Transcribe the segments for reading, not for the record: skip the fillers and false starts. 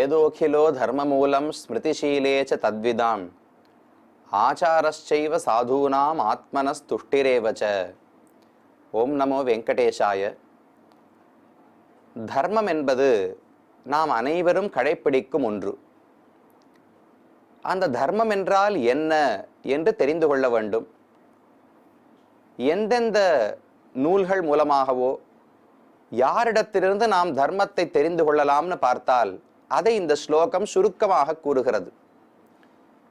வேதோகிலோ தர்மமூலம் ஸ்மிருதிசீலேச்ச தத்விதாம் ஆச்சாரஸ்சைவ சாதூனாம் ஆத்மனஸ்துஷ்டிரேவச்ச. ஓம் நமோ வெங்கடேஷாய. தர்மம் என்பது நாம் அனைவரும் கடைப்பிடிக்கும் ஒன்று. அந்த தர்மம் என்றால் என்ன என்று தெரிந்து கொள்ள வேண்டும். எந்தெந்த நூல்கள் மூலமாகவோ யாரிடத்திலிருந்து நாம் தர்மத்தை தெரிந்து கொள்ளலாம்னு பார்த்தால் அதை இந்த ஸ்லோகம் சுருக்கமாக கூறுகிறது.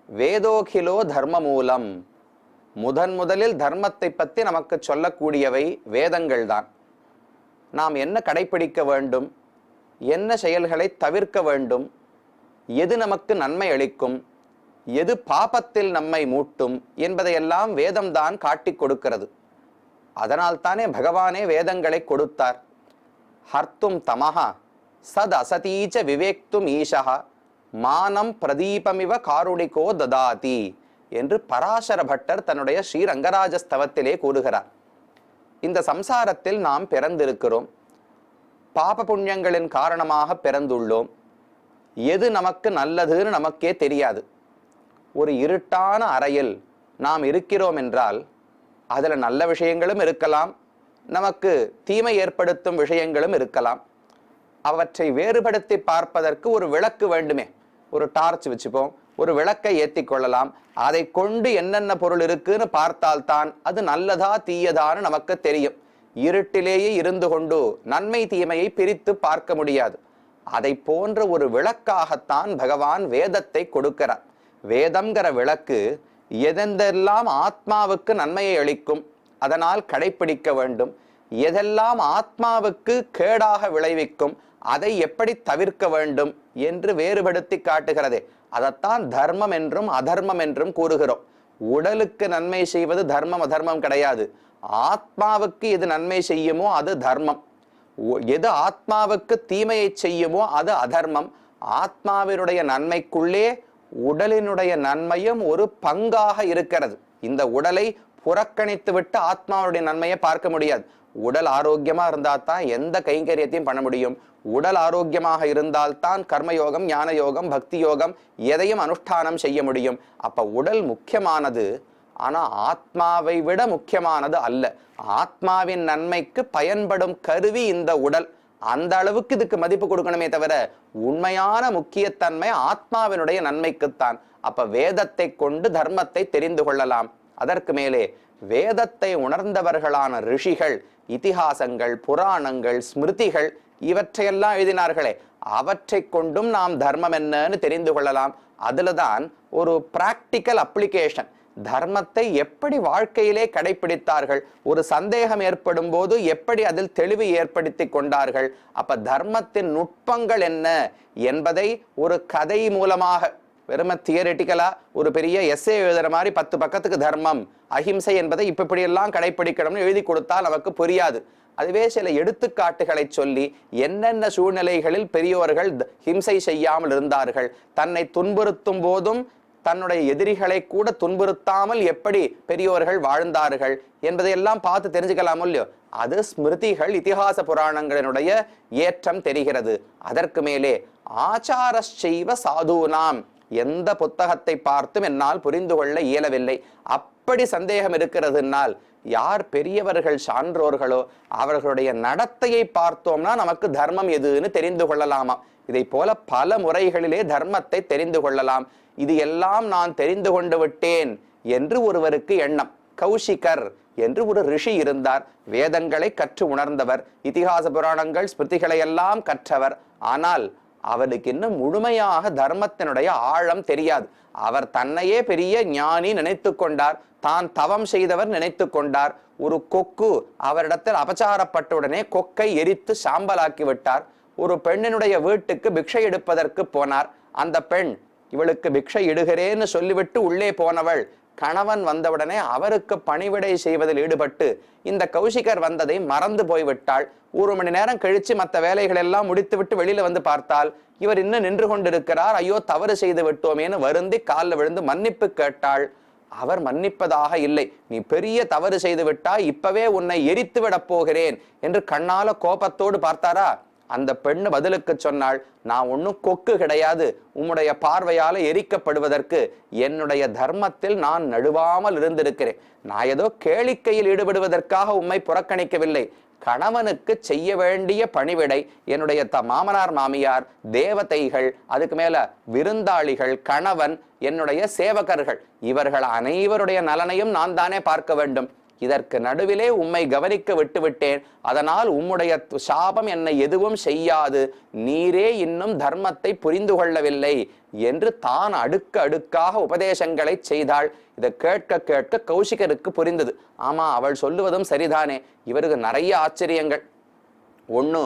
வேதோகிலோ தர்மமூலம், முதலில் தர்மத்தை பற்றி நமக்கு சொல்லக்கூடியவை வேதங்கள் தான். நாம் என்ன கடைப்பிடிக்க வேண்டும், என்ன செயல்களை தவிர்க்க வேண்டும், எது நமக்கு நன்மை அளிக்கும், எது பாபத்தில் நம்மை மூட்டும் என்பதையெல்லாம் வேதம்தான் காட்டி கொடுக்கிறது. அதனால் தானே பகவானே வேதங்களை கொடுத்தார். ஹர்த்தும் தமஹா சத் அசதீச்ச விவேக்தும் ஈஷா மானம் பிரதீபமிவ காருணிகோ ததாதி என்று பராசர பட்டர் தன்னுடைய ஸ்ரீரங்கராஜஸ்தவத்திலே கூறுகிறார். இந்த சம்சாரத்தில் நாம் பிறந்திருக்கிறோம். பாப புண்ணியங்களின் காரணமாக பிறந்துள்ளோம். எது நமக்கு நல்லதுன்னு நமக்கே தெரியாது. ஒரு இருட்டான அறையில் நாம் இருக்கிறோம் என்றால் அதில் நல்ல விஷயங்களும் இருக்கலாம், நமக்கு தீமை ஏற்படுத்தும் விஷயங்களும் இருக்கலாம். அவற்றை வேறுபடுத்தி பார்ப்பதற்கு ஒரு விளக்கு வேண்டுமே. ஒரு டார்ச் வச்சுப்போம், ஒரு விளக்கை ஏற்றி கொள்ளலாம். அதை கொண்டு என்னென்ன பொருள் இருக்குன்னு பார்த்தால்தான் அது நல்லதா தீயதான்னு நமக்கு தெரியும். இருட்டிலேயே இருந்து கொண்டு நன்மை தீமையை பிரித்து பார்க்க முடியாது. அதை போன்ற ஒரு விளக்காகத்தான் பகவான் வேதத்தை கொடுக்கிறார். வேதம்ங்கிற விளக்கு எதெந்தெல்லாம் ஆத்மாவுக்கு நன்மையை அளிக்கும், அதனால் கடைப்பிடிக்க வேண்டும், எதெல்லாம் ஆத்மாவுக்கு கேடாக விளைவிக்கும், அதை எப்படி தவிர்க்க வேண்டும் என்று வேறுபடுத்தி காட்டுகிறதே. அதைத்தான் தர்மம் என்றும் அதர்மம் என்றும் கூறுகிறோம். உடலுக்கு நன்மை செய்வது தர்மம் அதர்மம் கிடையாது. ஆத்மாவுக்கு எது நன்மை செய்யுமோ அது தர்மம், எது ஆத்மாவுக்கு தீமையை செய்யுமோ அது அதர்மம். ஆத்மாவினுடைய நன்மைக்குள்ளே உடலினுடைய நன்மையும் ஒரு பங்காக இருக்கிறது. இந்த உடலை புறக்கணித்து விட்டு ஆத்மாவுடைய நன்மையை பார்க்க முடியாது. உடல் ஆரோக்கியமா இருந்தால்தான் எந்த கைங்கரியத்தையும் பண்ண முடியும். உடல் ஆரோக்கியமாக இருந்தால்தான் கர்மயோகம், ஞான யோகம், பக்தி யோகம் எதையும் அனுஷ்டானம் செய்ய முடியும். அப்ப உடல் முக்கியமானது, ஆனா ஆத்மாவை விட முக்கியமானது அல்ல. ஆத்மாவின் நன்மைக்கு பயன்படும் கருவி இந்த உடல். அந்த அளவுக்கு இதுக்கு மதிப்பு கொடுக்கணுமே தவிர உண்மையான முக்கியத்தன்மை ஆத்மாவினுடைய நன்மைக்குத்தான். அப்ப வேதத்தை கொண்டு தர்மத்தை தெரிந்து கொள்ளலாம். அதற்கு மேலே வேதத்தை உணர்ந்தவர்களான ரிஷிகள் இதிகாசங்கள், புராணங்கள், ஸ்மிருதிகள் இவற்றையெல்லாம் எழுதினார்களே, அவற்றை கொண்டும் நாம் தர்மம் என்னன்னு தெரிந்து கொள்ளலாம். அதுலதான் ஒரு பிராக்டிக்கல் அப்ளிகேஷன். தர்மத்தை எப்படி வாழ்க்கையிலே கடைபிடித்தார்கள், ஒரு சந்தேகம் ஏற்படும் போது எப்படி அதில் தெளிவு ஏற்படுத்தி கொண்டார்கள், அப்ப தர்மத்தின் நுட்பங்கள் என்ன என்பதை ஒரு கதை மூலமாக, வெறும தியரிட்டிக்கலா ஒரு பெரிய எஸ்ஸே எழுதுற மாதிரி 10 பக்கத்துக்கு தர்மம் அஹிம்சை என்பதை இப்படியெல்லாம் கடைபிடிக்கணும்னு எழுதி கொடுத்தால் நமக்கு புரியாது. அதுவே சில எடுத்துக்காட்டுகளை சொல்லி என்னென்ன சூழ்நிலைகளில் பெரியோர்கள் ஹிம்சை செய்யாமல் இருந்தார்கள், தன்னை துன்புறுத்தும் போதும் தன்னுடைய எதிரிகளை கூட துன்புறுத்தாமல் எப்படி பெரியோர்கள் வாழ்ந்தார்கள் என்பதையெல்லாம் பார்த்து தெரிஞ்சுக்கலாம் இல்லையோ. அது ஸ்மிருதிகள், இதிகாச புராணங்களினுடைய ஏற்றம் தெரிகிறது. அதற்கு மேலே ஆச்சாரஸ்சைவ சாதூனாம், எந்த புத்தகத்தை பார்த்தும் என்னால் புரிந்து கொள்ள இயலவில்லை, அப்படி சந்தேகம் இருக்கிறதுனால் யார் பெரியவர்கள் சான்றோர்களோ அவர்களுடைய நடத்தையை பார்த்தோம்னா நமக்கு தர்மம் எதுன்னு தெரிந்து கொள்ளலாமா. இதை போல பல முறைகளிலே தர்மத்தை தெரிந்து கொள்ளலாம். இது எல்லாம் நான் தெரிந்து கொண்டு விட்டேன் என்று ஒருவருக்கு எண்ணம். கௌஷிகர் என்று ஒரு ரிஷி இருந்தார். வேதங்களை கற்று உணர்ந்தவர், இதிகாச புராணங்கள் ஸ்மிருதிகளை எல்லாம் கற்றவர். ஆனால் அவருக்கு இன்னும் முழுமையாக தர்மத்தினுடைய ஆழம் தெரியாது. அவர் தன்னையே பெரிய ஞானி நினைத்து கொண்டார், தான் தவம் செய்தவர் நினைத்து கொண்டார். ஒரு கொக்கு அவரிடத்தில் அபச்சாரப்பட்டவுடனே கொக்கை எரித்து சாம்பலாக்கி விட்டார். ஒரு பெண்ணினுடைய வீட்டுக்கு பிக்ஷை எடுப்பதற்கு போனார். அந்த பெண் இவளுக்கு பிக்ஷை இடுகிறேன்னு சொல்லிவிட்டு உள்ளே போனவள் கணவன் வந்தவுடனே அவருக்கு பணிவிடை செய்வதில் ஈடுபட்டு இந்த கௌஷிகர் வந்ததை மறந்து போய்விட்டாள். 1 மணி நேரம் கழிச்சு மற்ற வேலைகள் எல்லாம் முடித்து விட்டு வெளியில வந்து பார்த்தால் இவர் இன்னும் நின்று கொண்டிருக்கிறார். ஐயோ, தவறு செய்து விட்டோமேன்னு வருந்தி காலில் விழுந்து மன்னிப்பு கேட்டாள். அவர் மன்னிப்பதாக இல்லை. நீ பெரிய தவறு செய்து விட்டாய், இப்பவே உன்னை எரித்து விட போகிறேன் என்று கண்ணால கோபத்தோடு பார்த்தாரா. அந்த பெண்ணு பதிலுக்கு சொன்னாள், நான் ஒன்னும் கொக்கு கிடையாது, உம்முடைய பார்வையால எரிக்கப்படுவதற்கு. என்னுடைய தர்மத்தில் நான் நழுவாமல் இருந்திருக்கிறேன். நான் ஏதோ கேளிக்கையில் ஈடுபடுவதற்காக உம்மை புறக்கணிக்கவில்லை. கணவனுக்கு செய்ய வேண்டிய பணிவிடை, என்னுடைய மாமனார் மாமியார், தேவதைகள், அதுக்கு மேல விருந்தாளிகள், கணவன், என்னுடைய சேவகர்கள், இவர்கள் அனைவருடைய நலனையும் நான் தானே பார்க்க வேண்டும். இதற்கு நடுவிலே உம்மை கவனிக்க விட்டுவிட்டேன். அதனால் உம்முடைய சாபம் என்னை எதுவும் செய்யாது. நீரே இன்னும் தர்மத்தை புரிந்து கொள்ளவில்லை என்று தான் அடுக்கு அடுக்காக உபதேசங்களை செய்தாள். இதை கேட்க கேட்க கௌசிகருக்கு புரிந்தது. ஆமா, அவள் சொல்லுவதும் சரிதானே. இவருக்கு நிறைய ஆச்சரியங்கள். ஒண்ணு,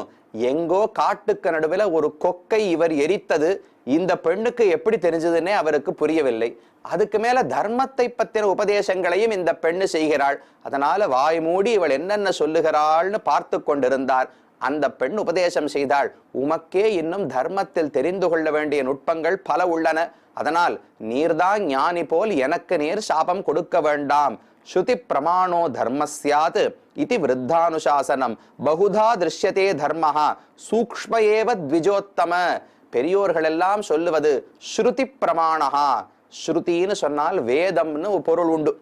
எங்கோ காட்டுக்கு நடுவில் ஒரு கொக்கை இவர் எரித்தது இந்த பெண்ணுக்கு எப்படி தெரிஞ்சதுன்னே அவருக்கு புரியவில்லை. அதுக்கு மேல தர்மத்தை பத்தின உபதேசங்களையும் இந்த பெண்ணு செய்கிறாள். அதனால வாய் மூடி இவள் என்னென்ன சொல்லுகிறாள்னு பார்த்து கொண்டிருந்தார். அந்த பெண் உபதேசம் செய்தாள், உமக்கே இன்னும் தர்மத்தில் தெரிந்து கொள்ள வேண்டிய நுட்பங்கள் பல உள்ளன. அதனால் நீர்தான் ஞானி போல் எனக்கு நீர் சாபம் கொடுக்க வேண்டாம். ஸ்ருதி பிரமாணோ தர்மஸ்யாத் இதி விருத்தானுசாசனம் பகுதா திருஷ்யதே தர்மஹா சூக்ஷ்ம ஏவ த்விஜோத்தம. பெரியோர்கள் எல்லாம் சொல்லுவது ஸ்ருதி பிரமாணஹா. ஸ்ருதின்னு சொன்னால் வேதம்னு பொருள் உண்டு.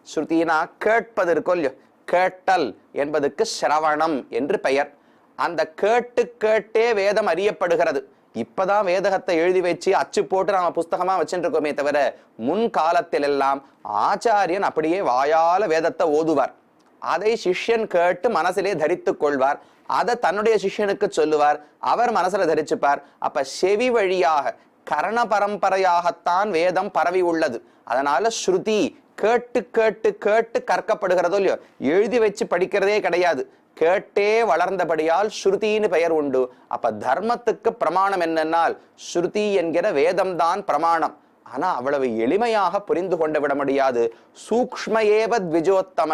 ஸ்ருதினா கேட்பது இருக்கோ இல்லையோ, கேட்டல் என்பதுக்கு சிரவணம் என்று பெயர். அந்த கேட்டு கேட்டே வேதம் அறியப்படுகிறது. இப்பதான் வேதகத்தை எழுதி வச்சு அச்சு போட்டு நாம புஸ்தகமா வச்சுட்டு இருக்கோமே தவிர, முன் காலத்தில் எல்லாம் ஆச்சாரியன் அப்படியே வாயால வேதத்தை ஓதுவார். அதை சிஷ்யன் கேட்டு மனசிலே தரித்து கொள்வார். அதை தன்னுடைய சிஷ்யனுக்கு சொல்லுவார், அவர் மனசுல தரிச்சுப்பார். அப்ப செவி வழியாக கரண பரம்பரையாகத்தான் வேதம் பரவி உள்ளது. அதனால ஸ்ருதி கேட்டு கேட்டு கேட்டு கற்கப்படுகிறதோ இல்லையோ, எழுதி வச்சு படிக்கிறதே கிடையாது. கேட்டே வளர்ந்தபடியால் ஸ்ருதின்னு பெயர் உண்டு. அப்ப தர்மத்துக்கு பிரமாணம் என்னன்னால் ஸ்ருதி என்கிற வேதம் தான் பிரமாணம். ஆனா அவ்வளவு எளிமையாக புரிந்து கொண்டு விட முடியாது. சூக்ஷ்ம ஏவ த்விஜோத்தம.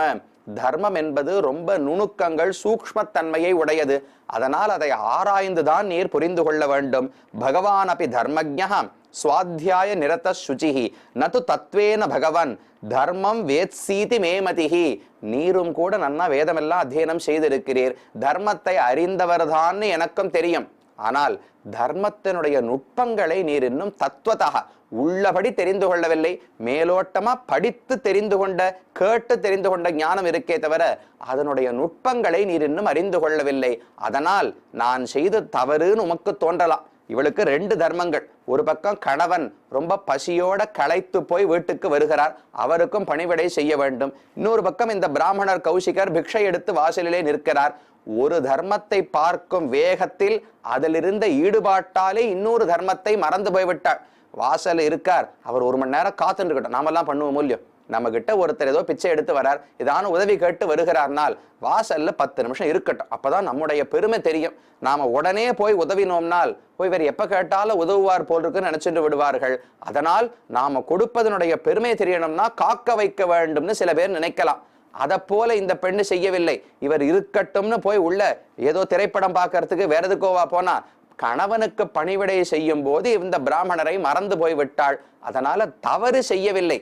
தர்மம் என்பது ரொம்ப நுணுக்கங்கள், சூக்ஷ்மத்தன்மையை உடையது. அதனால் அதை ஆராய்ந்துதான் நீர் புரிந்து கொள்ள வேண்டும். பகவான் அப்படி தர்மஜ்ஞா சுவாத்தியாய நிரத சுச்சிஹி நது தத்வேன பகவன் தர்மம் வேத்சீதி மேமதிஹி. நீரும் கூட நன்னா வேதமெல்லாம் அத்தியனம் செய்திருக்கிறீர், தர்மத்தை அறிந்தவர்தான் எனக்கும் தெரியும். ஆனால் தர்மத்தினுடைய நுட்பங்களை நீர் இன்னும் தத்துவதாக உள்ளபடி தெரிந்து கொள்ளவில்லை. மேலோட்டமா படித்து தெரிந்து கொண்ட, கேட்டு தெரிந்து கொண்ட ஞானம் இருக்கே தவிர அதனுடைய நுட்பங்களை நீர் இன்னும் அறிந்து கொள்ளவில்லை. அதனால் நான் செய்த தவறுன்னு உமக்கு தோன்றலாம். இவளுக்கு ரெண்டு தர்மங்கள். ஒரு பக்கம் கணவன் ரொம்ப பசியோட களைத்து போய் வீட்டுக்கு வருகிறார், அவருக்கும் பணிவிடை செய்ய வேண்டும். இன்னொரு பக்கம் இந்த பிராமணர் கௌசிகர் பிக்ஷை எடுத்து வாசலிலே நிற்கிறார். ஒரு தர்மத்தை பார்க்கும் வேகத்தில் அதிலிருந்த ஈடுபாட்டாலே இன்னொரு தர்மத்தை மறந்து போய்விட்டாள். வாசல் இருக்கார், அவர் 1 மணி நேரம் காத்துட்டு இருக்கட்டும். நாமெல்லாம் பண்ணுவோம் இல்லையோ, நம்ம கிட்ட ஒருத்தர் ஏதோ பிச்சை எடுத்து வரார், ஏதான உதவி கேட்டு வருகிறார்னால் வாசல்ல 10 நிமிஷம் இருக்கட்டும். அப்பதான் நம்முடைய பெருமை தெரியும். நாம உடனே போய் உதவினோம்னால் போய் வேறு எப்ப கேட்டாலும் உதவுவார் போல் இருக்குன்னு நினைச்சுட்டு விடுவார்கள். அதனால் நாம கொடுப்பதனுடைய பெருமை தெரியணும்னா காக்க வைக்க வேண்டும்னு சில பேர் நினைக்கலாம். அதை போல இந்த பெண்ணு செய்யவில்லை. இவர் இருக்கட்டும்னு போய் உள்ள ஏதோ திரைப்படம் பார்க்கறதுக்கு வேற எதுக்கோவா போனா, கணவனுக்கு பணிவிடை செய்யும் போது இந்த பிராமணரை மறந்து போய் விட்டாள். அதனால தவறு செய்யவில்லை.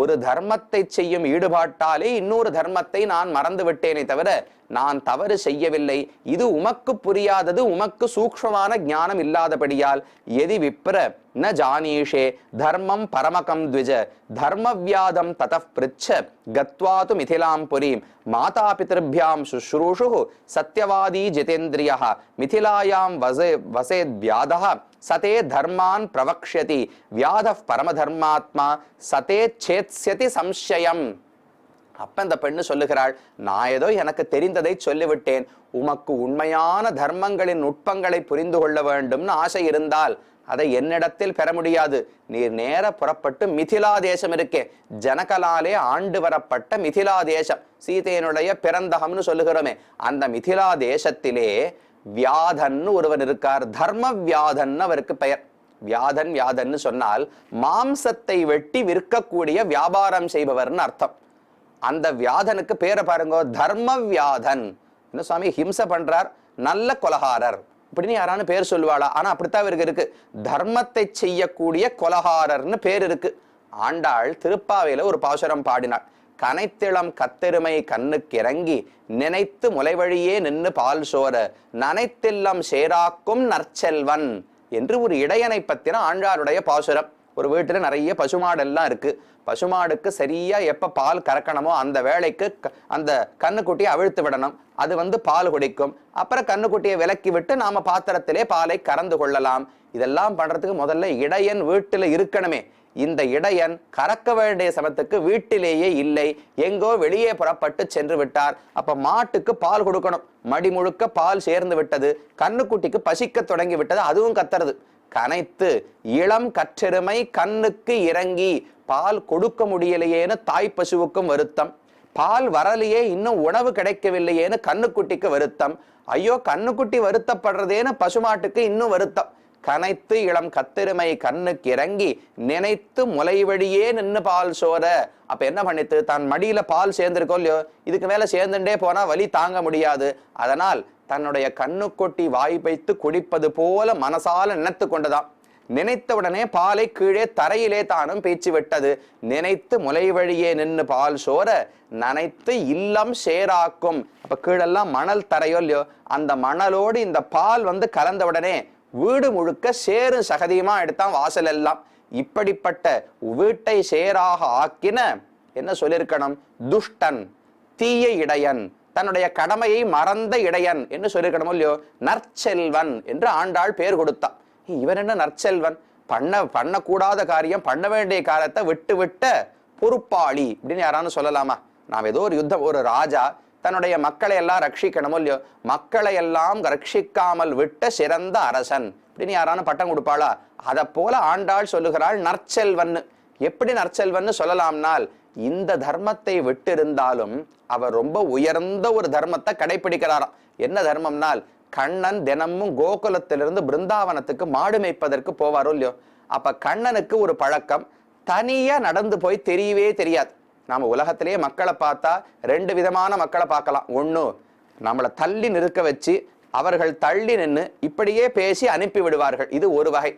ஒரு தர்மத்தை செய்யும் ஈடுபாட்டாலே இன்னொரு தர்மத்தை நான் மறந்து விட்டேனே தவிர நான் தவறு செய்யவில்லை. இது உமக்கு புரியாதது, உமக்கு சூக்ஷ்மமான ஞானம் இல்லாதபடியால். எதி விப்ர ந ஜானீஷே தர்மம் பரமகம் த்விஜ தர்மவியாதம் ததப் பிருச்ச கத்வாது மிதிலாம் புரீம் மாதா பிதர்பியாம் சுஷ்ரூஷு சத்யவாதி ஜிதேந்திரியः மிதிலாயாம் வசேத் வியாதः சதே தர்மான் பிரவக்ஷ்யதி வியாதः பரமதர்மாத்மா சதே சேத்ஸ்யதி சம்சயம். அப்ப இந்த பெண்ணு சொல்லுகிறாள், நான் ஏதோ எனக்கு தெரிந்ததை சொல்லிவிட்டேன். உமக்கு உண்மையான தர்மங்களின் நுட்பங்களை புரிந்து கொள்ள வேண்டும்னு ஆசை இருந்தால் அதை என்னிடத்தில் பெற முடியாது. நீர் நேர புறப்பட்டு மிதிலா தேசம் இருக்கே, ஜனகலாலே ஆண்டு வரப்பட்ட மிதிலா தேசம், சீதையனுடைய பிறந்தகம்னு சொல்லுகிறோமே, அந்த மிதிலா தேசத்திலே வியாதன்னு ஒருவன் இருக்கார். தர்ம வியாதன்னு அவருக்கு பெயர். வியாதன் வியாதன்னு சொன்னால் மாம்சத்தை வெட்டி விற்கக்கூடிய வியாபாரம் செய்பவர்னு அர்த்தம். அந்த வியாதனுக்கு பேரை பாருங்க, தர்ம வியாதன். இன்னும் சுவாமி ஹிம்சை பண்றார், நல்ல கொலகாரர் இப்படின்னு யாரானு பேர் சொல்லுவாளா? ஆனா அப்படித்தான் இவருக்கு இருக்கு. தர்மத்தை செய்யக்கூடிய கொலகாரர்னு பேர் இருக்கு. ஆண்டாள் திருப்பாவையில ஒரு பாசுரம் பாடினாள். கனைத்திளம் கத்தெருமை கண்ணுக்கிறங்கி நினைத்து முளைவழியே நின்று பால் சோர நனைத்தில்லம் சேராக்கும் நற்செல்வன் என்று ஒரு இடையனை பத்தின ஆண்டாருடைய பாசுரம். ஒரு வீட்டுல நிறைய பசுமாடெல்லாம் இருக்கு. பசுமாடுக்கு சரியா எப்ப பால் கறக்கணுமோ அந்த வேளைக்கு அந்த கண்ணுக்குட்டியை அவிழ்த்து விடணும். அது பால் குடிக்கும். அப்புறம் கண்ணுக்குட்டியை விலக்கி விட்டு நாம பாத்திரத்திலே பாலை கறந்து கொள்ளலாம். இதெல்லாம் பண்றதுக்கு முதல்ல இடையன் வீட்டுல இருக்கணுமே. இந்த இடையன் கறக்க வேண்டிய சமத்துக்கு வீட்டிலேயே இல்லை, எங்கோ வெளியே புறப்பட்டு சென்று விட்டார். அப்ப மாட்டுக்கு பால் கொடுக்கணும். மடி முழுக்க பால் சேர்ந்து விட்டது. கண்ணுக்குட்டிக்கு பசிக்க தொடங்கி விட்டது. அதுவும் கத்துறது. கனைத்து இளம் கற்றெருமை கண்ணுக்கு இறங்கி பால் கொடுக்க முடியலையேன்னு தாய் பசுவுக்கும் வருத்தம். பால் வரலையே, இன்னும் உணவு கிடைக்கவில்லையேன்னு கண்ணுக்குட்டிக்கு வருத்தம். ஐயோ கண்ணுக்குட்டி வருத்தப்படுறதேன்னு பசுமாட்டுக்கு இன்னும் வருத்தம். கனைத்து இளம் கத்தெருமை கண்ணுக்கு இறங்கி நினைத்து முலை வழியே நின்று பால் சோர. அப்ப என்ன பண்ணித்து, தான் மடியில பால் சேர்ந்திருக்கோ இல்லையோ, இதுக்கு மேல சேர்ந்துட்டே போனா வலி தாங்க முடியாது. அதனால் தன்னுடைய கண்ணுக்குட்டி வாய் வைத்து குடிப்பது போல மனசால நினைத்து கொண்டுதான். நினைத்தவுடனே பாலை கீழே தரையிலே தானும் பீச்சு விட்டது. நினைத்து முலை வழியே நின்று பால் சோர நனைத்து இல்லம் சேராக்கும். அப்ப கீழெல்லாம் மணல் தரையோ இல்லையோ, அந்த மணலோடு இந்த பால் கலந்தவுடனே வீடு முழுக்க சேரும் சகதியுமா எடுத்தான் வாசல் எல்லாம். இப்படிப்பட்ட வீட்டை சேராக ஆக்கின என்ன சொல்லிருக்கணும், துஷ்டன் தீய இடையன், தன்னுடைய கடமையை மறந்த இடையன் என்று சொல்லிருக்கணும் இல்லையோ. நற்செல்வன் என்று ஆண்டாள் பேர் கொடுத்தா. இவன் என்ன நற்செல்வன், பண்ணக்கூடாத காரியம் பண்ண வேண்டிய காரியத்தை விட்டு விட்ட பொறுப்பாளி அப்படின்னு யாரானு சொல்லலாமா? நாம் ஏதோ ஒரு யுத்தம், ஒரு ராஜா தன்னுடைய மக்களை எல்லாம் ரட்சிக்கணும் இல்லையோ, மக்களை எல்லாம் ரட்சிக்காமல் விட்ட சிறந்த அரசன் அப்படின்னு யாரான பட்டம் கொடுப்பாளா? அதை போல ஆண்டாள் சொல்லுகிறாள் நற்செல்வன். எப்படி நற்செல்வன் சொல்லலாம்னால், இந்த தர்மத்தை விட்டு இருந்தாலும் அவர் ரொம்ப உயர்ந்த ஒரு தர்மத்தை கடைபிடிக்கிறாராம். என்ன தர்மம்னால், கண்ணன் தினமும் கோகுலத்திலிருந்து பிருந்தாவனத்துக்கு மாடு மேய்ப்பதற்கு போவாரோ இல்லையோ. அப்ப கண்ணனுக்கு ஒரு பழக்கம், தனியா நடந்து போய் தெரியவே தெரியாது. நாம உலகத்திலேயே மக்களை பார்த்தா ரெண்டு விதமான மக்களை பார்க்கலாம். ஒண்ணு, நம்மளை தள்ளி நிற்க வச்சு அவர்கள் தள்ளி நின்று இப்படியே பேசி அனுப்பி விடுவார்கள், இது ஒரு வகை.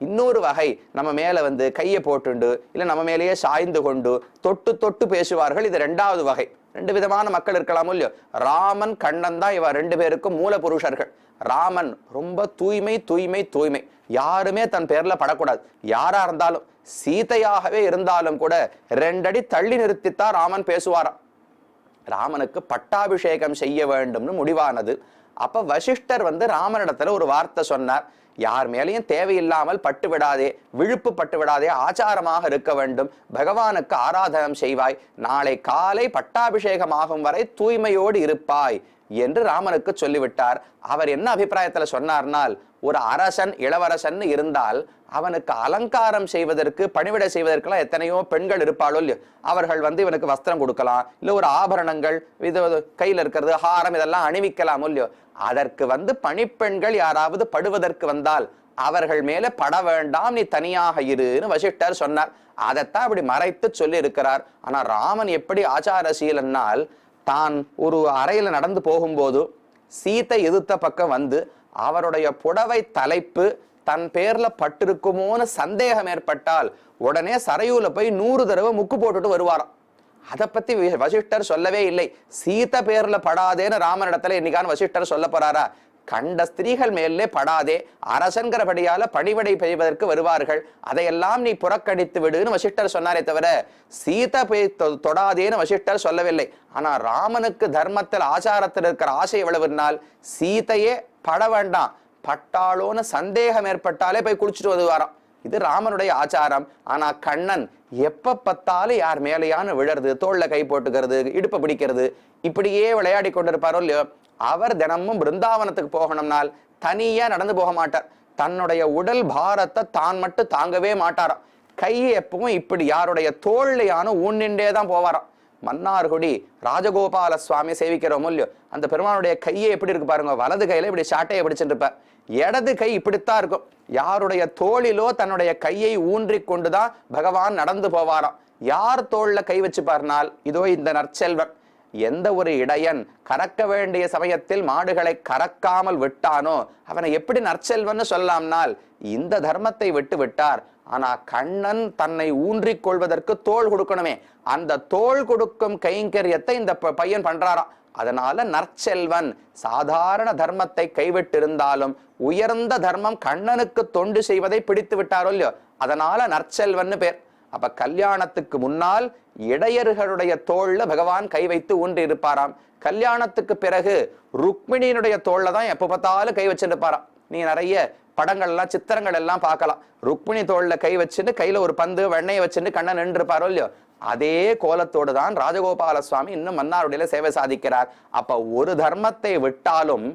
இன்னொரு வகை, நம்ம மேல கையை போட்டுண்டு இல்ல நம்ம மேலேயே சாய்ந்து கொண்டு தொட்டு தொட்டு பேசுவார்கள், இது ரெண்டாவது வகை. ரெண்டு விதமான மக்கள் இருக்கலாமோ இல்லையோ. ராமன் கண்ணன் தான் இவ ரெண்டு பேருக்கும் மூல புருஷர்கள். ராமன் ரொம்ப தூய்மை தூய்மை தூய்மை, யாருமே தன் பேர்ல படக்கூடாது. யாரா இருந்தாலும், சீதையாகவே இருந்தாலும் கூட ரெண்டடி தள்ளி நிறுத்தித்தான் ராமன் பேசுவாராம். ராமனுக்கு பட்டாபிஷேகம் செய்ய வேண்டும்னு முடிவானது. அப்ப வசிஷ்டர் ராமனிடத்துல ஒரு வார்த்தை சொன்னார், யார் மேலேயும் தேவையில்லாமல் பட்டு விடாதே, விழுப்பு பட்டு விடாதே, ஆச்சாரமாக இருக்க வேண்டும், பகவானுக்கு ஆராதனம் செய்வாய், நாளை காலை பட்டாபிஷேகம் ஆகும் வரை தூய்மையோடு இருப்பாய் என்று ராமனுக்கு சொல்லிவிட்டார். அவர் என்ன அபிப்பிராயத்துல சொன்னார்னால், ஒரு அரசன் இளவரசன் இருந்தால் அவனுக்கு அலங்காரம் செய்வதற்கு பணிவிட செய்வதற்கெல்லாம் எத்தனையோ பெண்கள் இருப்பாளோ இல்லையோ. அவர்கள் இவனுக்கு வஸ்திரம் கொடுக்கலாம், இல்ல ஒரு ஆபரணங்கள் இது கையில இருக்கிறது ஹாரம் இதெல்லாம் அணிவிக்கலாமோ இல்லையோ. அதற்கு பணிப்பெண்கள் யாராவது படுவதற்கு வந்தால் அவர்கள் மேல பட வேண்டாம், நீ தனியாக இருன்னு வசிஷ்டர் சொன்னார். அதைத்தான் இப்படி மறைத்து சொல்லி இருக்கிறார். ஆனா ராமன் எப்படி ஆச்சாரசீலனால், தான் ஒரு அறையில நடந்து போகும்போது சீத்தை எதிர்த்த பக்கம் அவருடைய புடவை தலைப்பு தன் பேர்ல பட்டிருக்குமோன்னு சந்தேகம் ஏற்பட்டால் உடனே சரையூல போய் 100 தடவை முக்கு போட்டுட்டு வருவாராம். அதை பத்தி வசிஷ்டர் சொல்லவே இல்லை. சீத்தை பேர்ல படாதேன்னு ராமனிடத்துல இன்னைக்கான வசிஷ்டர் சொல்ல போறாரா? கண்ட ஸ்திரீகள் மேலே படாதே, அரசன்கிறபடியால பணிவிடை செய்வதற்கு வருவார்கள், அதையெல்லாம் நீ புறக்கணித்து விடுன்னு வசிஷ்டர் சொன்னாரே தவிர சீதை போய் தொடாதேன்னு வசிஷ்டர் சொல்லவில்லை. ஆனா ராமனுக்கு தர்மத்தில் ஆச்சாரத்தில் இருக்கிற ஆசை எவ்வளவுனால், சீதையே பட வேண்டாம், பட்டாளோன்னு சந்தேகம் ஏற்பட்டாலே போய் குளிச்சுட்டு வருவாராம். இது ராமனுடைய ஆச்சாரம். ஆனா கண்ணன் எப்ப பார்த்தாலும் யார் மேலையான விழறது, தோல்ல கை போட்டுக்கிறது, இடுப்பை பிடிக்கிறது, இப்படியே விளையாடி கொண்டிருப்பாரோ இல்லையோ. அவர் தினமும் பிருந்தாவனத்துக்கு போகணும்னால் தனியா நடந்து போக மாட்டார். தன்னுடைய உடல் பாரத்தை தான் மட்டும் தாங்கவே மாட்டாராம். கையை எப்பவும் இப்படி யாருடைய தோல்லையான ஊன்னின்றே தான் போவாராம். மன்னார்குடி ராஜகோபால சுவாமி சேவிக்கிறோமோ இல்லையோ, அந்த பெருமானுடைய கையை எப்படி இருக்கு பாருங்க. வலது கையில இப்படி சாட்டையை பிடிச்சிட்டு இருப்பார், இடது கை இப்படித்தான் இருக்கும். யாருடைய தோளிலோ தன்னுடைய கையை ஊன்றி கொண்டுதான் பகவான் நடந்து போவாராம். யார் தோல்ல கை வச்சு பாருனால், இதோ இந்த நற்செல்வன். எந்த ஒரு இடையன் கறக்க வேண்டிய சமயத்தில் மாடுகளை கறக்காமல் விட்டானோ அவனை எப்படி நற்செல்வன்னு சொல்லலாம்னால் இந்த தர்மத்தை விட்டு விட்டார். ஆனா கண்ணன் தன்னை ஊன்றிக் கொள்வதற்கு தோள் கொடுக்கணுமே, அந்த தோள் கொடுக்கும் கைங்கரியத்தை இந்த பையன் பண்றாராம். அதனால நற்செல்வன். சாதாரண தர்மத்தை கைவிட்டிருந்தாலும் உயர்ந்த தர்மம் கண்ணனுக்கு தொண்டு செய்வதை பிடித்து விட்டாரோ இல்லையோ, அதனால நற்செல்வன்னு பேர். அப்ப கல்யாணத்துக்கு முன்னால் இடையர்களுடைய தோல்ல பகவான் கை வைத்து ஊன்றி இருப்பாராம். கல்யாணத்துக்கு பிறகு ருக்மிணியினுடைய தோல்ல தான் எப்ப பார்த்தாலும் கை வச்சிருப்பாராம். நீ நிறைய படங்கள் எல்லாம் சித்திரங்கள் எல்லாம் பார்க்கலாம். ருக்மிணி தோல்ல கை வச்சுட்டு கையில ஒரு பந்து வெண்ணையை வச்சுட்டு கண்ணன் நின்று இருப்பாரோ இல்லையோ, அதே கோலத்தோடு தான் ராஜகோபால சுவாமி இன்னும் மன்னாருடைய சேவை சாதிக்கிறார். அப்ப ஒரு தர்மத்தை விட்டாலும்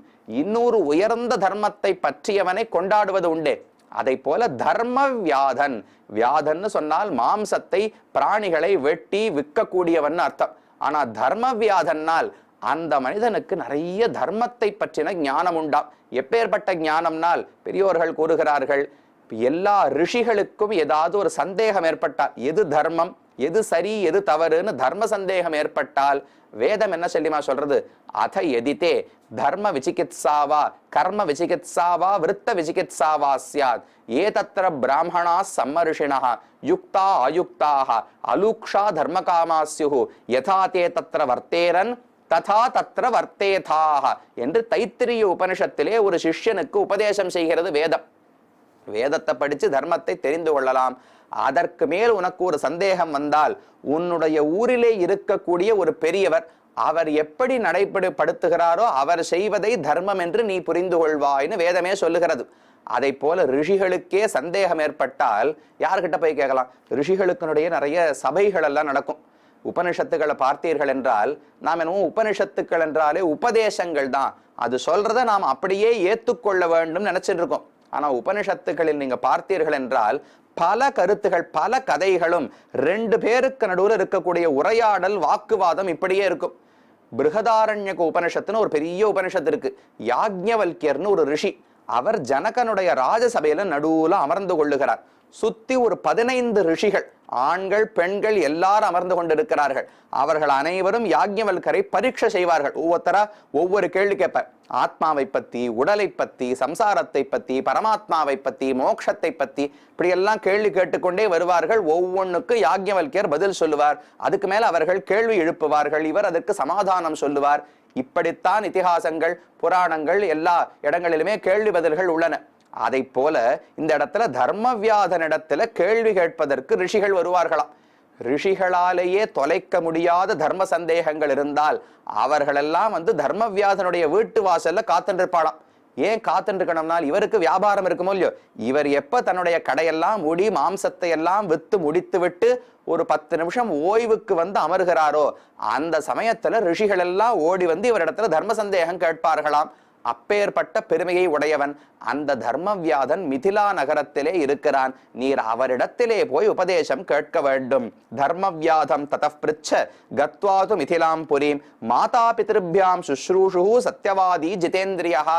இன்னொரு உயர்ந்த தர்மத்தை பற்றியவனை கொண்டாடுவது உண்டே. அதை போல தர்ம வியாதன். வியாதன்னு சொன்னால் மாம்சத்தை பிராணிகளை வெட்டி விற்கக்கூடியவன் அர்த்தம். ஆனா தர்ம வியாதன்னால் அந்த மனிதனுக்கு நிறைய தர்மத்தை பற்றின ஞானம் உண்டாம். எப்பேற்பட்ட ஞானம்னால் பெரியோர்கள் கூறுகிறார்கள், எல்லா ரிஷிகளுக்கும் ஏதாவது ஒரு சந்தேகம் ஏற்பட்டால், எது தர்மம் எது சரி எது தவறுன்னு தர்ம சந்தேகம் ஏற்பட்டால் வேதம் என்ன சொல்லிமா சொல்றது, அத எதித்தே தர்ம விசிகித்சாவா கர்ம விசிகித்சாவா விருத்த விசிகித்சாவா ஸ்யாத் ஏதத்ர பிராமணா சம்மரிஷிணः யுக்தா அயுக்தாக அலூக்ஷா தர்மகாமாஸ்யுஹு யதா தே தத்ர வர்த்தேரன் ததா தத்ர வர்த்தேதாக என்று தைத்திரிய உபனிஷத்திலே ஒரு சிஷ்யனுக்கு உபதேசம் செய்கிறது வேதம். வேதத்தை படிச்சு தர்மத்தை தெரிந்து கொள்ளலாம். அதற்கு மேல் உனக்கு ஒரு சந்தேகம் வந்தால் உன்னுடைய ஊரிலே இருக்கக்கூடிய ஒரு பெரியவர் அவர் எப்படி நடைபடுத்துகிறாரோ அவர் செய்வதை தர்மம் என்று நீ புரிந்து கொள்வாய்னு வேதமே சொல்லுகிறது. அதை போல ரிஷிகளுக்கே சந்தேகம் ஏற்பட்டால் யார்கிட்ட போய் கேட்கலாம்? ரிஷிகளுக்குனுடைய நிறைய சபைகள் எல்லாம் நடக்கும். உபனிஷத்துக்களை பார்த்தீர்கள் என்றால் நாம் என்னமோ உபனிஷத்துக்கள் என்றாலே உபதேசங்கள் தான், அது சொல்றதை நாம் அப்படியே ஏற்றுக்கொள்ள வேண்டும் நினைச்சிட்டு இருக்கோம். ஆனா உபனிஷத்துக்களில் நீங்க பார்த்தீர்கள் என்றால் பல கருத்துகள் பல கதைகளும் ரெண்டு பேருக்கு நடுவில் இருக்கக்கூடிய உரையாடல் வாக்குவாதம் இப்படியே இருக்கும். பிருகதாரண்யக உபனிஷத்துன்னு ஒரு பெரிய உபனிஷத்து இருக்கு. யாக்ஞவல்யர்னு ஒரு ரிஷி, அவர் ஜனகனுடைய ராஜசபையில நடுவுல அமர்ந்து கொள்ளுகிறார். சுத்தி ஒரு 15 ரிஷிகள், ஆண்கள் பெண்கள் எல்லாரும் அமர்ந்து கொண்டிருக்கிறார்கள். அவர்கள் அனைவரும் யாக்ஞவல்கரை பரீட்சை செய்வார்கள். ஒவ்வொருத்தரா ஒவ்வொரு கேள்வி கேட்பார். ஆத்மாவை பத்தி, உடலை பத்தி, சம்சாரத்தை பத்தி, பரமாத்மாவை பத்தி, மோட்சத்தை பத்தி இப்படி எல்லாம் கேள்வி கேட்டுக்கொண்டே வருவார்கள். ஒவ்வொன்றுக்கு யாக்ஞவல்யர் பதில் சொல்லுவார். அதுக்கு மேல அவர்கள் கேள்வி எழுப்புவார்கள், இவர் அதற்கு சமாதானம் சொல்லுவார். இப்படித்தான் இதிகாசங்கள் புராணங்கள் எல்லா இடங்களிலுமே கேள்வி பதில்கள் உள்ளன. அதை போல இந்த இடத்துல தர்மவியாதனிடத்துல கேள்வி கேட்பதற்கு ரிஷிகள் வருவார்களாம். ரிஷிகளாலேயே தொலைக்க முடியாத தர்ம சந்தேகங்கள் இருந்தால் அவர்களெல்லாம் தர்மவியாதனுடைய வீட்டு வாசல்ல காத்துருப்பாளாம். ஏன் காத்துருக்கணும்னால் இவருக்கு வியாபாரம் இருக்குமோ இல்லையோ, இவர் எப்ப தன்னுடைய கடையெல்லாம் மூடி மாம்சத்தை எல்லாம் வித்து முடித்து விட்டு ஒரு 10 நிமிஷம் ஓய்வுக்கு அமர்கிறாரோ அந்த சமயத்துல ரிஷிகள் எல்லாம் ஓடி இவரிடத்துல தர்ம சந்தேகம் கேட்பார்களாம். அப்பேற்பட்ட பெருமையை உடையவன் அந்த தர்மவியாதன் மிதிலா நகரத்திலே இருக்கிறான். நீர் அவரிடத்திலே போய் உபதேசம் கேட்க வேண்டும். தர்மவியாதம் ததః பிருச்ச கத்வாது மிதிலாம் புரீம் மாதா பித்ருப்யாம் சுஷ்ரூஷு சத்யவாதி ஜிதேந்திரியா.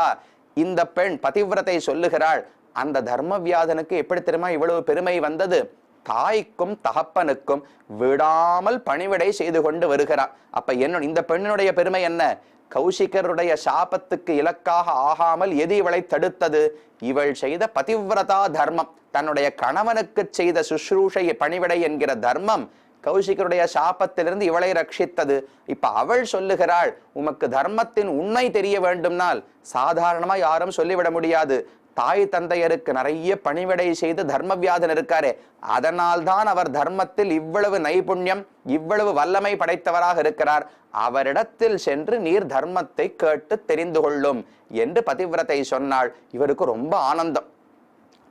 இந்த பெண் பதிவிரத்தை சொல்லுகிறாள், அந்த தர்மவியாதனுக்கு எப்படி தெரியுமா இவ்வளவு பெருமை வந்தது? தாய்க்கும் தகப்பனுக்கும் விடாமல் பணிவிடை செய்து கொண்டு வருகிறார். அப்ப என்ன இந்த பெண்ணினுடைய பெருமை என்ன? கௌசிகருடைய சாபத்துக்கு இலக்காக ஆகாமல் எது இவளை தடுத்தது? இவள் செய்த பதிவிரதா தர்மம், தன்னுடைய கணவனுக்கு செய்த சுஷ்ரூஷை பணிவிடை என்கிற தர்மம் கௌசிகருடைய சாபத்திலிருந்து இவளை ரட்சித்தது. இப்ப அவள் சொல்லுகிறாள், உமக்கு தர்மத்தின் உண்மை தெரிய வேண்டும்னால் சாதாரணமா யாரும் சொல்லிவிட முடியாது. தாய் தந்தையருக்கு நிறைய பணிவிடை செய்து தர்மவியாதன் இருக்காரே, அதனால்தான் அவர் தர்மத்தில் இவ்வளவு நைபுண்ணியம் இவ்வளவு வல்லமை படைத்தவராக இருக்கிறார். அவரிடத்தில் சென்று நீர் தர்மத்தை கேட்டு தெரிந்து கொள்ளும் என்று பதிவிரத்தை சொன்னாள். இவருக்கு ரொம்ப ஆனந்தம்.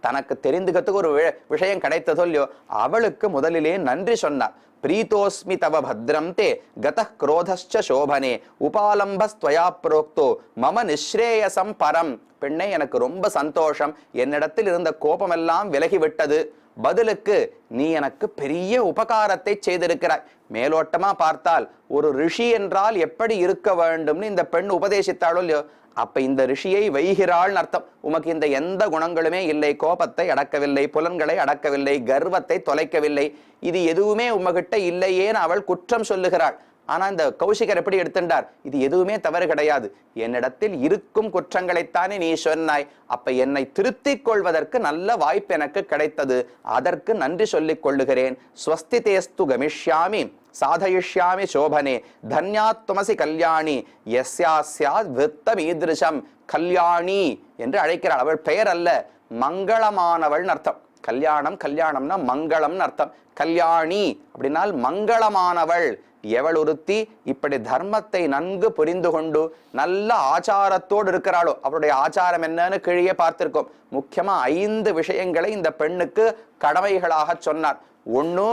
தனக்கு தெரிந்துக்கிறதுக்கு ஒரு விஷயம் கிடைத்ததோ இல்லையோ, அவளுக்கு முதலிலே நன்றி சொன்னார். பிரீதோஸ்மி தவ பத்ரம் தே கதः க்ரோதஸ்ச சோபனே உபாலம்பஸ்த்வயா புரோக்தோ மம நிஸ்ரேயசம் பரம். பெண்ணே, எனக்கு ரொம்ப சந்தோஷம், என்னிடத்தில் இருந்த கோபமெல்லாம் விலகிவிட்டது. பதிலுக்கு நீ எனக்கு பெரிய உபகாரத்தை செய்திருக்கிறாய். மேலோட்டமா பார்த்தால் ஒரு ரிஷி என்றால் எப்படி இருக்க வேண்டும்னு இந்த பெண் உபதேசித்தாளோ இல்லையோ, அப்ப இந்த ரிஷியை வைகிறாள் அர்த்தம். உமக்கு இந்த எந்த குணங்களுமே இல்லை, கோபத்தை அடக்கவில்லை, புலன்களை அடக்கவில்லை, கர்வத்தை தொலைக்கவில்லை, இது எதுவுமே உமகிட்ட இல்லையேன்னு அவள் குற்றம் சொல்லுகிறாள். ஆனா இந்த கௌசிகர் எப்படி எடுத்துட்டார்? இது எதுவுமே தவறு கிடையாது, என்னிடத்தில் இருக்கும் குற்றங்களைத்தானே நீ சொன்னாய், அப்ப என்னை திருத்திக் கொள்வதற்கு நல்ல வாய்ப்பு எனக்கு கிடைத்தது, அதற்கு நன்றி சொல்லிக் கொள்ளுகிறேன். ஸ்வஸ்தி தேஸ்து கமிஷ்யாமி சாதயிஷ்யாமி சோபனே தன்யாத்மசி கல்யாணி யஸ்யாஸ்யாத் விருத்தம் ஈதிருஷம். கல்யாணி என்று அழைக்கிறாள். அவள் பெயர் அல்ல, மங்களமானவள் அர்த்தம். கல்யாணம், கல்யாணம்னா மங்களம்னு அர்த்தம். கல்யாணி அப்படின்னால் மங்களமானவள். எவள் ஒருத்தி இப்படி தர்மத்தை நன்கு புரிந்து கொண்டு நல்ல ஆச்சாரத்தோடு இருக்கிறாளோ, அவருடைய ஆச்சாரம் என்னன்னு கீழே பார்த்திருக்கோம். முக்கியமா 5 விஷயங்களை இந்த பெண்ணுக்கு கடமைகளாக சொன்னார். ஒண்ணு,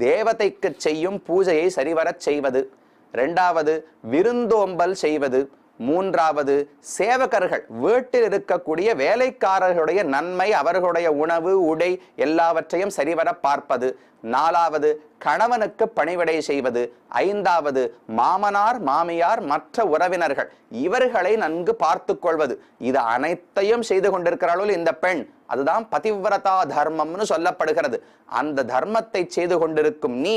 தேவதைக்கு செய்யும் பூஜையை சரிவரச் செய்வது. 2வது, விருந்தோம்பல் செய்வது. 3வது, சேவகர்கள் வீட்டில் இருக்கக்கூடிய வேலைக்காரர்களுடைய நன்மை, அவர்களுடைய உணவு உடை எல்லாவற்றையும் சரிவர பார்ப்பது. 4வது, கணவனுக்கு பணிவிடை செய்வது. 5வது, மாமனார் மாமியார் மற்ற உறவினர்கள் இவர்களை நன்கு பார்த்து கொள்வது. இது அனைத்தையும் செய்து கொண்டிருக்கிறாளோ இந்த பெண், அதுதான் பதிவிரதா தர்மம்னு சொல்லப்படுகிறது. அந்த தர்மத்தை செய்து கொண்டிருக்கும் நீ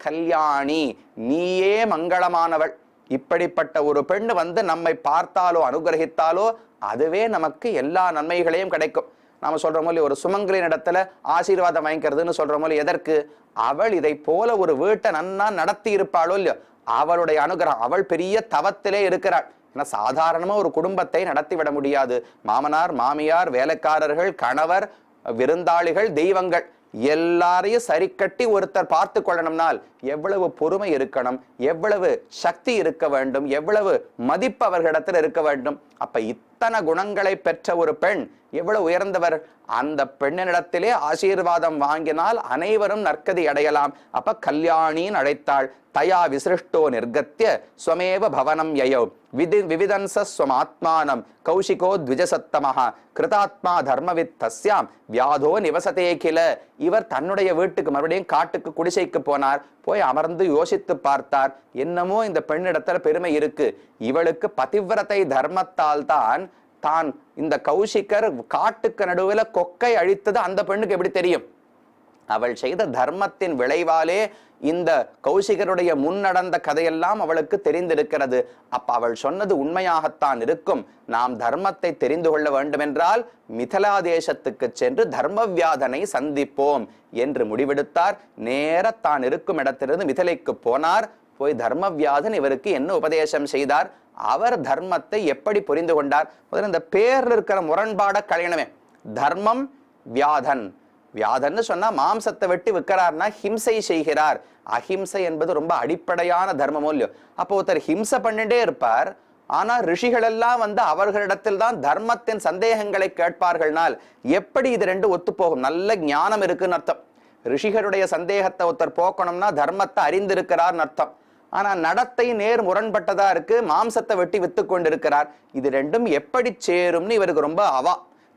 கல்யாணி, நீயே மங்களமானவள். இப்படிப்பட்ட ஒரு பெண் வந்து நம்மை பார்த்தாலோ அனுகிரகித்தாலோ அதுவே நமக்கு எல்லா நன்மைகளையும் கிடைக்கும். நாம சொல்ற போல ஒரு சுமங்கலின் இடத்துல ஆசீர்வாதம் வாங்கிக்கிறதுன்னு சொல்ற போல எதற்கு? அவள் இதை போல ஒரு வீட்டை நன்னா நடத்தி இருப்பாளோ இல்லையோ, அவளுடைய அனுகிரகம். அவள் பெரிய தவத்திலே இருக்கிறாள். ஏன்னா சாதாரணமா ஒரு குடும்பத்தை நடத்தி விட முடியாது. மாமனார் மாமியார் வேலைக்காரர்கள் கணவர் விருந்தாளிகள் தெய்வங்கள் எல்லாரையும் சரி கட்டி ஒருத்தர் பார்த்து கொள்ளணும்னால் எவ்வளவு பொறுமை இருக்கணும், எவ்வளவு சக்தி இருக்க வேண்டும், எவ்வளவு மதிப்பு அவர்களிடத்தில் இருக்க வேண்டும். அப்ப இத்தனை குணங்களை பெற்ற ஒரு பெண் எவ்வளவு உயர்ந்தவர். அந்த பெண்ணினிடத்திலே ஆசீர்வாதம் வாங்கினால் அனைவரும் நற்கதி அடையலாம். அப்ப கல்யாணின்னு அழைத்தாள். தயா விசிருஷ்டோ நிர்கத்திய ஸ்வமேவ பவனம் யயோ விவிதன்ச ஸ்வமாத்மானம் கௌஷிகோ த்விஜசத்தமஹ கிருதாத்மா தர்மவித் தஸ்யாம் வியாதோ நிவசதே கில. இவர் தன்னுடைய வீட்டுக்கு மறுபடியும் காட்டுக்கு குடிசைக்கு போனார். போய் அமர்ந்து யோசித்து பார்த்தார். என்னமோ இந்த பெண்ணிடத்துல பெருமை இருக்கு, இவளுக்கு பதிவிரதை தர்மத்தால் தான் இந்த கௌஷிகர் காட்டுக்கு நடுவில் கொக்கை அழித்தது அந்த பெண்ணுக்கு எப்படி தெரியும்? அவள் செய்த தர்மத்தின் விளைவாலே இந்த கௌஷிகருடைய முன்னடந்த கதையெல்லாம் அவளுக்கு தெரிந்திருக்கிறது. அப்ப அவள் சொன்னது உண்மையாகத்தான் இருக்கும். நாம் தர்மத்தை தெரிந்து கொள்ள வேண்டுமென்றால் மிதிலா தேசத்துக்கு சென்று தர்மவியாதனை சந்திப்போம் என்று முடிவெடுத்தார். நேர தான் இருக்கும் இடத்திலிருந்து மிதிலைக்கு போனார். போய் தர்மவியாதன் இவருக்கு என்ன உபதேசம் செய்தார், அவர் தர்மத்தை எப்படி புரிந்து கொண்டார். முதல்ல இந்த பேர்ல இருக்கிற முரண்பாட கலையணுமே. தர்மம் வியாதன், வியாதன்னு சொன்னா மாம்சத்தை வெட்டி விற்கிறார்னா ஹிம்சை செய்கிறார். அஹிம்சை என்பது ரொம்ப அடிப்படையான தர்மமோ இல்லையோ. அப்போ ஒருத்தர் ஹிம்சை பண்ணிட்டே இருப்பார், ஆனா ரிஷிகள் எல்லாம் வந்து அவர்களிடத்தில் தான் தர்மத்தின் சந்தேகங்களை கேட்பார்கள்னால் எப்படி இது ரெண்டு ஒத்து போகும்? நல்ல ஞானம் இருக்குன்னு அர்த்தம். ரிஷிகளுடைய சந்தேகத்தை ஒருத்தர் போக்கணும்னா தர்மத்தை அறிந்திருக்கிறார்னு அர்த்தம். ஆனா நடத்தை நேர் முரண்பட்டதா இருக்கு, மாம்சத்தை வெட்டி வித்து கொண்டிருக்கிறார். இது ரெண்டும் எப்படி சேரும்னு இவருக்கு ரொம்ப அவா.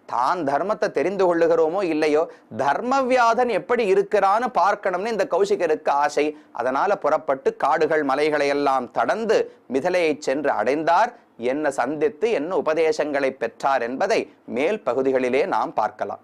தான் தர்மத்தை தெரிந்து கொள்ளுகிறோமோ இல்லையோ, தர்மவியாதன் எப்படி இருக்கிறான்னு பார்க்கணும்னு இந்த கௌஷிகருக்கு ஆசை. அதனால புறப்பட்டு காடுகள் மலைகளை எல்லாம் கடந்து மிதிலையை சென்று அடைந்தார். என்ன சந்தித்து என்ன உபதேசங்களை பெற்றார் என்பதை மேல் பகுதிகளிலே நாம் பார்க்கலாம்.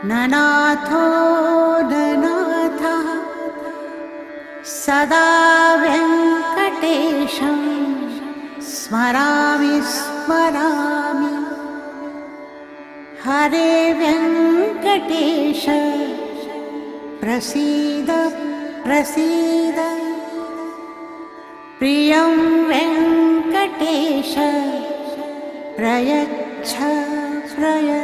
ननाथो ननाथः सदा वेङ्कटेशं स्मरामि स्मरामि हरे वेङ्कटेश प्रसीद प्रसीद प्रियं वेङ्कटेश प्रयच्छ प्रयच्छ